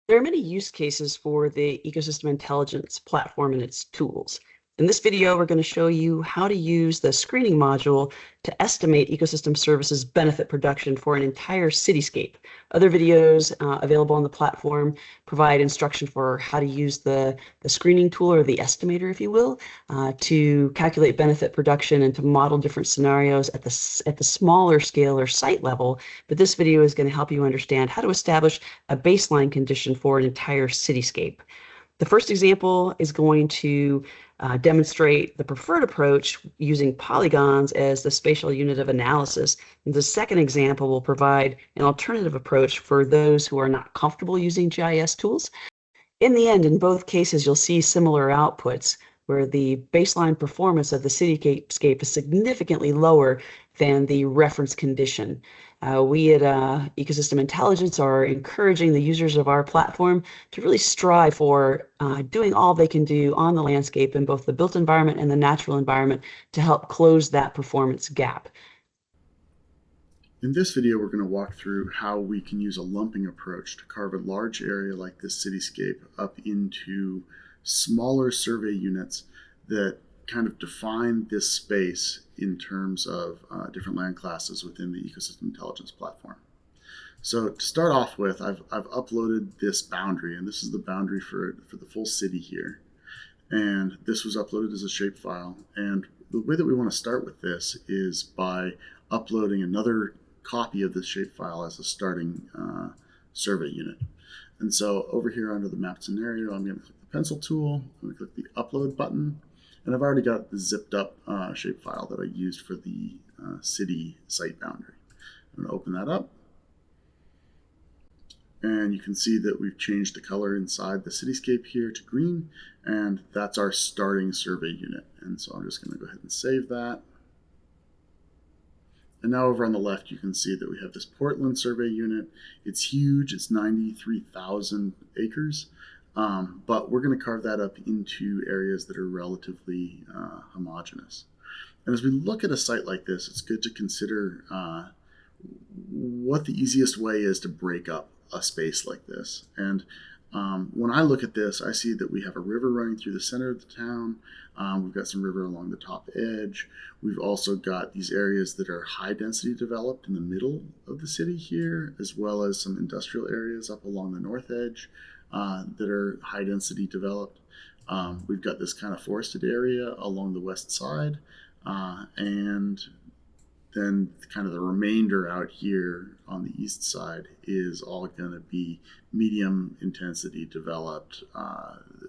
There are many use cases for the ecosystem intelligence platform and its tools. In this video, we're going to show you how to use the screening module to estimate ecosystem services benefit production for an entire cityscape. Other videos available on the platform provide instruction for how to use the screening tool, or the estimator, if you will, to calculate benefit production and to model different scenarios at the smaller scale or site level. But this video is going to help you understand how to establish a baseline condition for an entire cityscape. The first example is going to demonstrate the preferred approach using polygons as the spatial unit of analysis. And the second example will provide an alternative approach for those who are not comfortable using GIS tools. In the end, in both cases, you'll see similar outputs where the baseline performance of the cityscape is significantly lower than the reference condition. We at Ecosystem Intelligence are encouraging the users of our platform to really strive for doing all they can do on the landscape in both the built environment and the natural environment to help close that performance gap. In this video, we're going to walk through how we can use a lumping approach to carve a large area like this cityscape up into smaller survey units that kind of define this space in terms of different land classes within the Ecosystem Intelligence platform. So to start off with, I've uploaded this boundary, and this is the boundary for the full city here. And this was uploaded as a shapefile. And the way that we want to start with this is by uploading another copy of this shapefile as a starting survey unit. And so over here under the map scenario, I'm going to click the pencil tool, I'm going to click the upload button, and I've already got the zipped up shapefile that I used for the city site boundary. I'm going to open that up, and you can see that we've changed the color inside the cityscape here to green, and that's our starting survey unit. And so I'm just going to go ahead and save that. And now over on the left, you can see that we have this Portland survey unit. It's huge, it's 93,000 acres, but we're going to carve that up into areas that are relatively homogeneous. And as we look at a site like this, it's good to consider what the easiest way is to break up a space like this. And when I look at this, I see that we have a river running through the center of the town. We've got some river along the top edge. We've also got these areas that are high density developed in the middle of the city here, as well as some industrial areas up along the north edge that are high density developed. We've got this kind of forested area along the west side, and then kind of the remainder out here on the east side is all going to be medium intensity developed,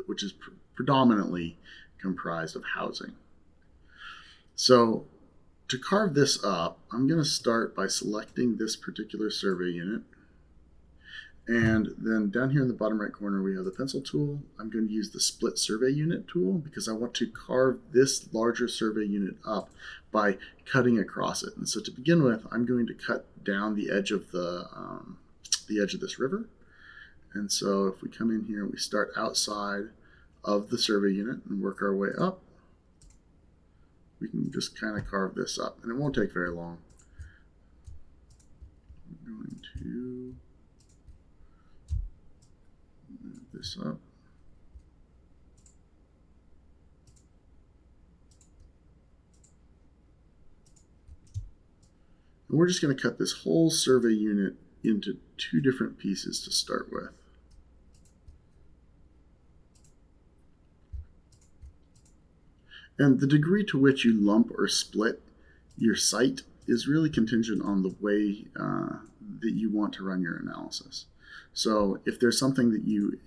which is predominantly comprised of housing. So to carve this up, I'm going to start by selecting this particular survey unit. And then down here in the bottom right corner, we have the pencil tool. I'm going to use the split survey unit tool because I want to carve this larger survey unit up by cutting across it. And so to begin with, I'm going to cut down the edge of this river. And so if we come in here, we start outside of the survey unit and work our way up, we can just kind of carve this up, and it won't take very long. I'm going to move this up. And we're just going to cut this whole survey unit into two different pieces to start with. And the degree to which you lump or split your site is really contingent on the way that you want to run your analysis. So if there's something that you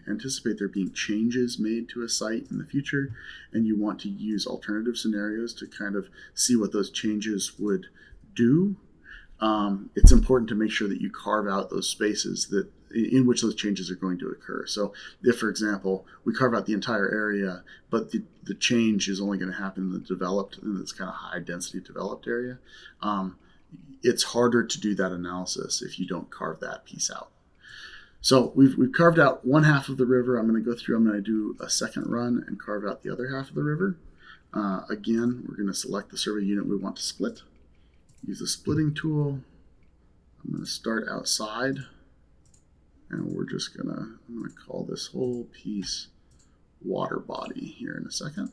anticipate there being changes made to a site in the future, and you want to use alternative scenarios to kind of see what those changes would do, it's important to make sure that you carve out those spaces that in which those changes are going to occur. So if, for example, we carve out the entire area, but the change is only going to happen in the developed, in this kind of high density developed area, it's harder to do that analysis if you don't carve that piece out. So we've carved out one half of the river. I'm going to go through, I'm going to do a second run and carve out the other half of the river. Again, we're going to select the survey unit we want to split. Use the splitting tool. I'm going to start outside And we're just I'm gonna call this whole piece water body here in a second.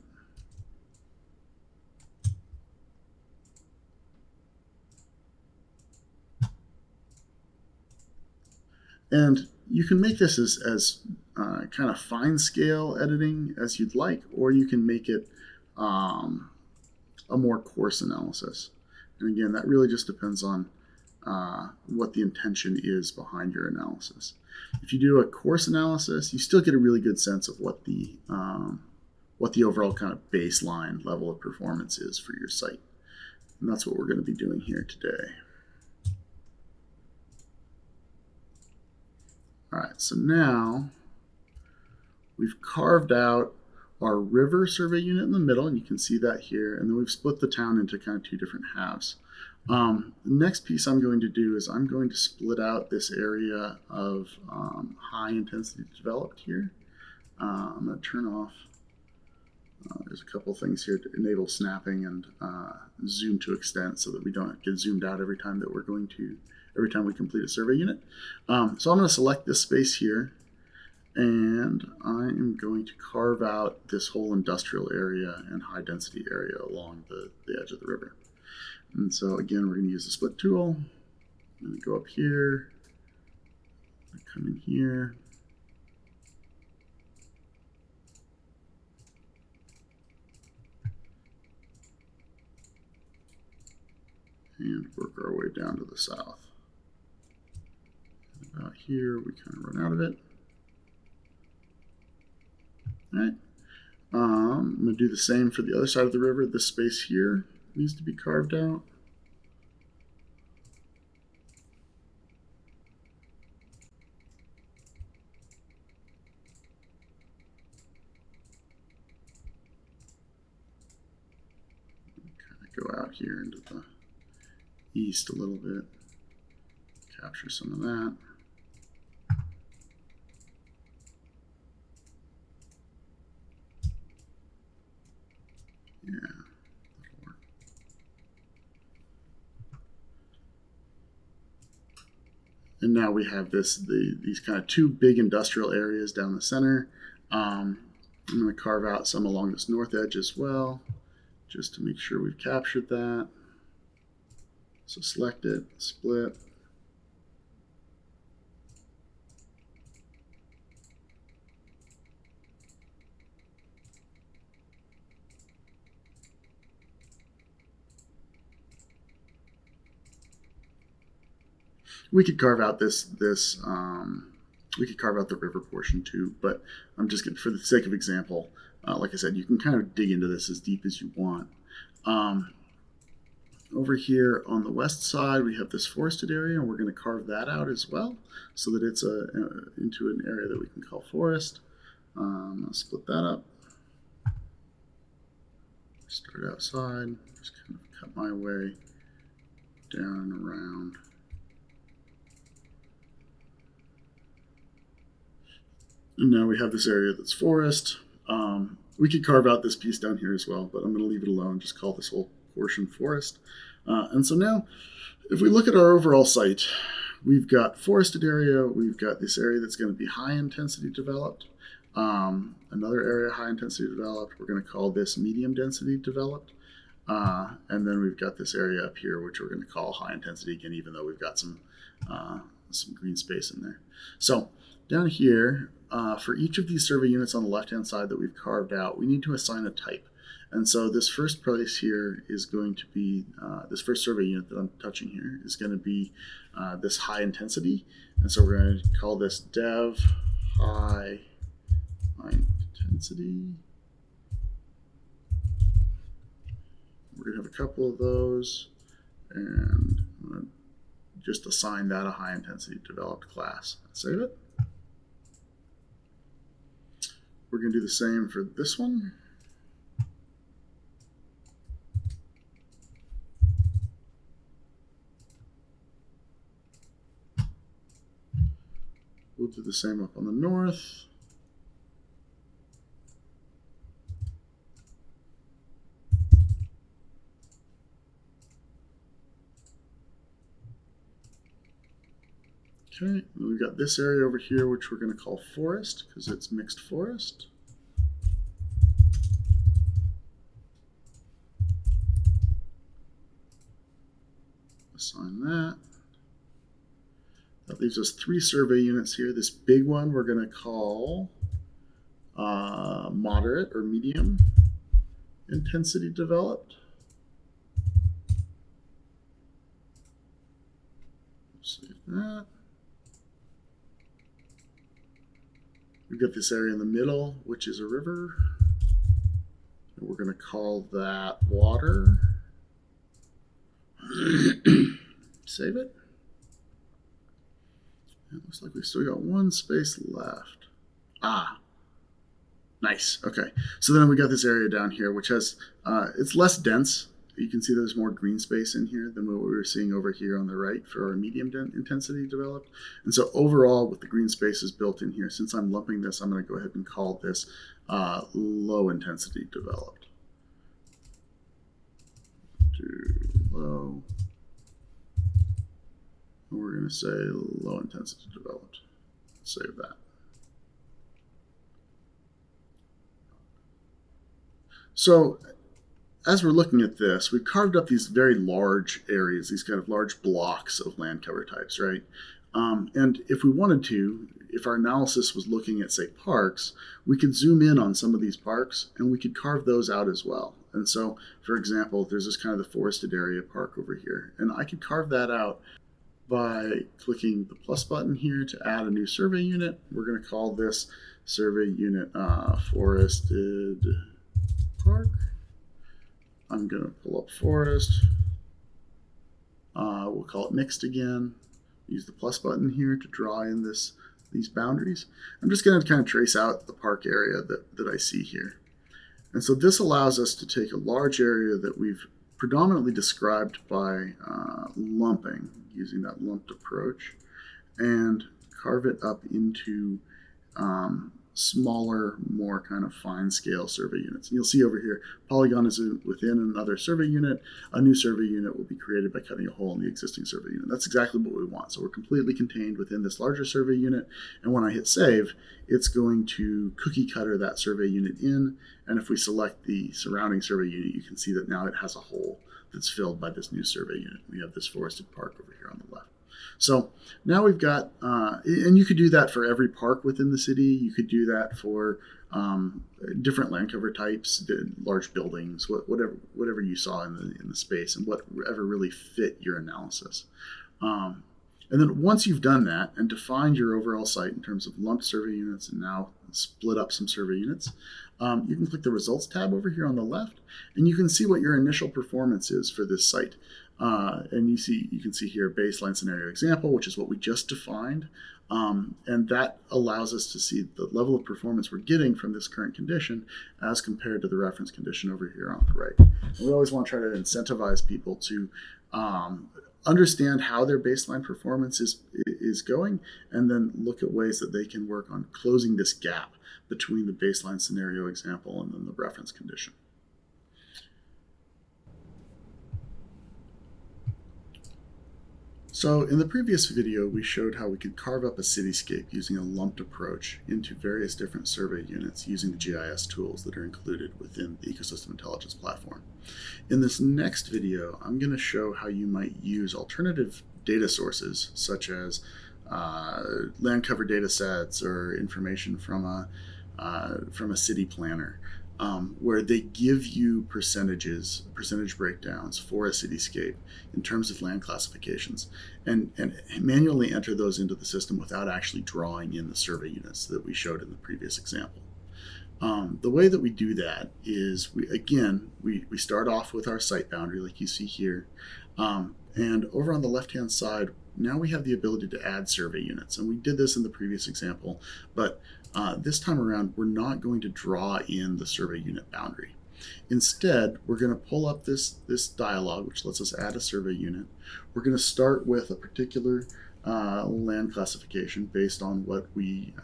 And you can make this as kind of fine scale editing as you'd like, or you can make it a more coarse analysis. And again, that really just depends on what the intention is behind your analysis. If you do a coarse analysis, you still get a really good sense of what the overall kind of baseline level of performance is for your site. And that's what we're going to be doing here today. All right, so now we've carved out our river survey unit in the middle, and you can see that here, and then we've split the town into kind of two different halves. The next piece I'm going to do is I'm going to split out this area of high intensity developed here. I'm going to turn off, there's a couple things here to enable snapping and zoom to extent so that we don't get zoomed out every time that every time we complete a survey unit. So I'm going to select this space here, and I am going to carve out this whole industrial area and high density area along the edge of the river. And so again, we're going to use the split tool. I'm going to go up here, come in here, and work our way down to the south. About here, we kind of run out of it. All right. I'm going to do the same for the other side of the river. This space here needs to be carved out. Kind of go out here into the east a little bit, capture some of that. Yeah, that'll work. And now we have these kind of two big industrial areas down the center. I'm going to carve out some along this north edge as well, just to make sure we've captured that. So select it, split. We could carve out we could carve out the river portion too, but I'm just going to, for the sake of example, like I said, you can kind of dig into this as deep as you want. Over here on the west side, we have this forested area, and we're going to carve that out as well so that it's into an area that we can call forest. I'll split that up. Start outside, just kind of cut my way down and around. And now we have this area that's forest. We could carve out this piece down here as well, but I'm going to leave it alone, just call this whole portion forest. And so now, if we look at our overall site, we've got forested area, we've got this area that's going to be high intensity developed, another area high intensity developed, we're going to call this medium density developed, and then we've got this area up here, which we're going to call high intensity again, even though we've got some green space in there. So down here, for each of these survey units on the left-hand side that we've carved out, we need to assign a type. And so this first place here is going to be, this first survey unit that I'm touching here is going to be this high intensity. And so we're going to call this dev high intensity. We're going to have a couple of those, and I'm going to just assign that a high intensity developed class. Save it. We're going to do the same for this one. We'll do the same up on the north. Okay, and we've got this area over here, which we're going to call forest because it's mixed forest. Assign that. That leaves us 3 survey units here. This big one we're going to call moderate or medium intensity developed. Save that. We've got this area in the middle, which is a river. And we're going to call that water. Save it. It looks like we've still got 1 space left. Nice. Okay. So then we got this area down here, which has, it's less dense. You can see there's more green space in here than what we were seeing over here on the right for our medium intensity developed. And so overall, with the green spaces built in here, since I'm lumping this, I'm going to go ahead and call this low intensity developed. Low. And we're going to say low intensity developed. Save that. So as we're looking at this, we've carved up these very large areas, these kind of large blocks of land cover types, right? And if we wanted to, if our analysis was looking at, say, parks, we could zoom in on some of these parks and we could carve those out as well. And so, for example, there's this kind of the forested area park over here, and I could carve that out by clicking the plus button here to add a new survey unit. We're going to call this survey unit forested park. I'm going to pull up forest. We'll call it mixed again. Use the plus button here to draw in these boundaries. I'm just going to kind of trace out the park area that I see here. And so this allows us to take a large area that we've predominantly described by lumping, using that lumped approach, and carve it up into smaller, more kind of fine scale survey units. And you'll see over here, polygon is within another survey unit. A new survey unit will be created by cutting a hole in the existing survey unit. That's exactly what we want. So we're completely contained within this larger survey unit. And when I hit save, it's going to cookie cutter that survey unit in. And if we select the surrounding survey unit, you can see that now it has a hole that's filled by this new survey unit. We have this forested park over here on the left. So now we've got, and you could do that for every park within the city. You could do that for different land cover types, large buildings, whatever you saw in the space, and whatever really fit your analysis. And then once you've done that and defined your overall site in terms of lumped survey units and now split up some survey units, you can click the results tab over here on the left, and you can see what your initial performance is for this site. And you can see here baseline scenario example, which is what we just defined. And that allows us to see the level of performance we're getting from this current condition as compared to the reference condition over here on the right. And we always want to try to incentivize people to understand how their baseline performance is going, and then look at ways that they can work on closing this gap between the baseline scenario example and then the reference condition. So in the previous video, we showed how we could carve up a cityscape using a lumped approach into various different survey units using the GIS tools that are included within the Ecosystem Intelligence platform. In this next video, I'm going to show how you might use alternative data sources such as land cover data sets or information from a city planner, where they give you percentage breakdowns for a cityscape in terms of land classifications, and manually enter those into the system without actually drawing in the survey units that we showed in the previous example. The way that we do that is we start off with our site boundary like you see here, and over on the left hand side now we have the ability to add survey units, and we did this in the previous example, but this time around we're not going to draw in the survey unit boundary. Instead, we're going to pull up this dialog which lets us add a survey unit. We're going to start with a particular land classification based on what we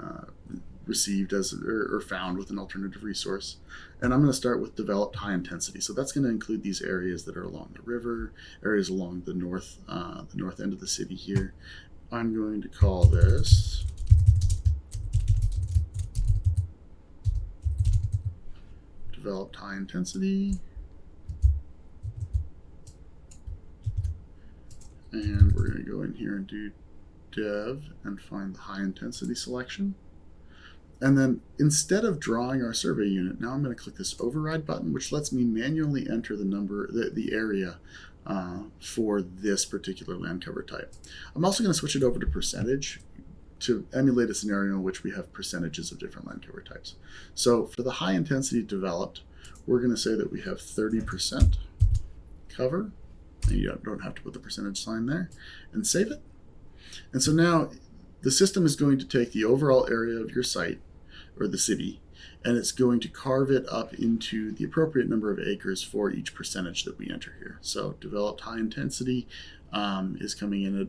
received or found with an alternative resource. And I'm going to start with developed high intensity. So that's going to include these areas that are along the river, areas along the north end of the city here. I'm going to call this developed high intensity. And we're going to go in here and do dev and find the high intensity selection. And then instead of drawing our survey unit, now I'm going to click this override button, which lets me manually enter the number, the area for this particular land cover type. I'm also going to switch it over to percentage to emulate a scenario in which we have percentages of different land cover types. So for the high intensity developed, we're going to say that we have 30% cover. And you don't have to put the percentage sign there, and save it. And so now the system is going to take the overall area of your site or the city, and it's going to carve it up into the appropriate number of acres for each percentage that we enter here. So developed high intensity is coming in at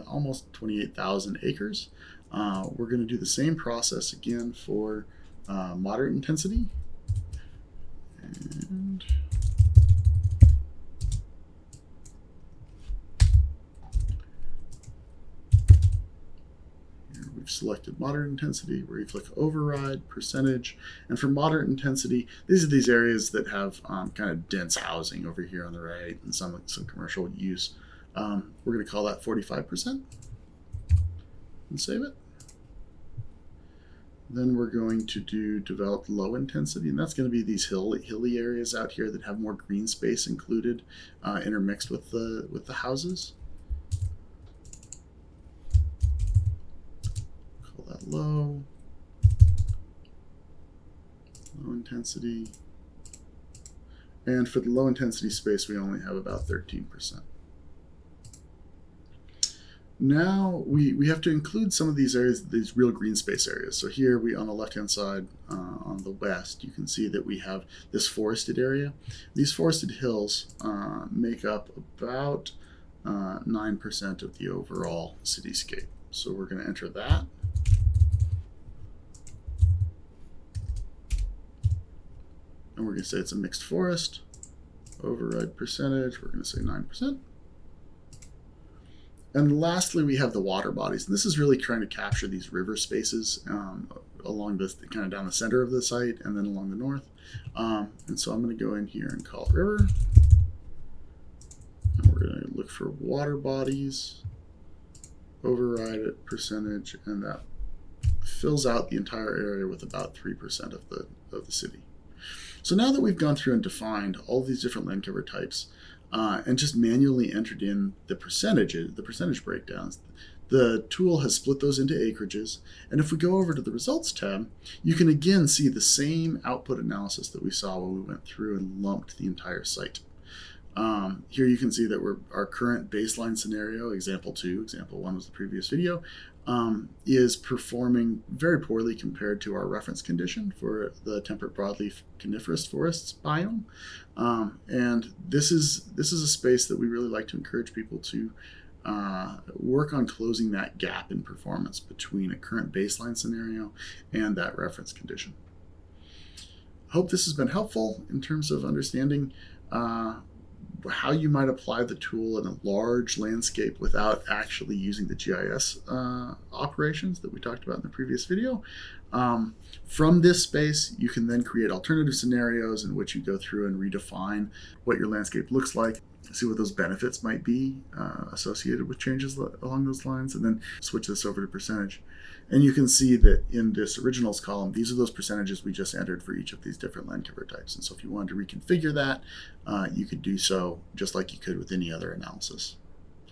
almost 28,000 acres. We're going to do the same process again for moderate intensity. And we've selected moderate intensity, where you click override, percentage. And for moderate intensity, these are these areas that have kind of dense housing over here on the right and some commercial use. We're going to call that 45% and save it. Then we're going to do developed low intensity, and that's going to be these hilly areas out here that have more green space included, intermixed with the houses. Call that low intensity. And for the low intensity space, we only have about 13%. Now we have to include some of these areas, these real green space areas. So here we, on the left-hand side, on the west, you can see that we have this forested area. These forested hills make up about 9% of the overall cityscape. So we're going to enter that. And we're going to say it's a mixed forest. Override percentage, we're going to say 9%. And lastly, we have the water bodies. And this is really trying to capture these river spaces along the kind of down the center of the site and then along the north. And so I'm going to go in here and call it river. And we're going to look for water bodies, override it, percentage, and that fills out the entire area with about 3% of the city. So now that we've gone through and defined all these different land cover types, and just manually entered in the percentage breakdowns, the tool has split those into acreages. And if we go over to the results tab, you can again see the same output analysis that we saw when we went through and lumped the entire site. Here you can see that our current baseline scenario, example 2, example 1 was the previous video, is performing very poorly compared to our reference condition for the temperate broadleaf coniferous forests biome. And this is a space that we really like to encourage people to work on closing that gap in performance between a current baseline scenario and that reference condition. Hope this has been helpful in terms of understanding how you might apply the tool in a large landscape without actually using the GIS operations that we talked about in the previous video. From this space, you can then create alternative scenarios in which you go through and redefine what your landscape looks like, see what those benefits might be associated with changes along those lines, and then switch this over to percentage. And you can see that in this originals column, these are those percentages we just entered for each of these different land cover types. And so if you wanted to reconfigure that, you could do so just like you could with any other analysis.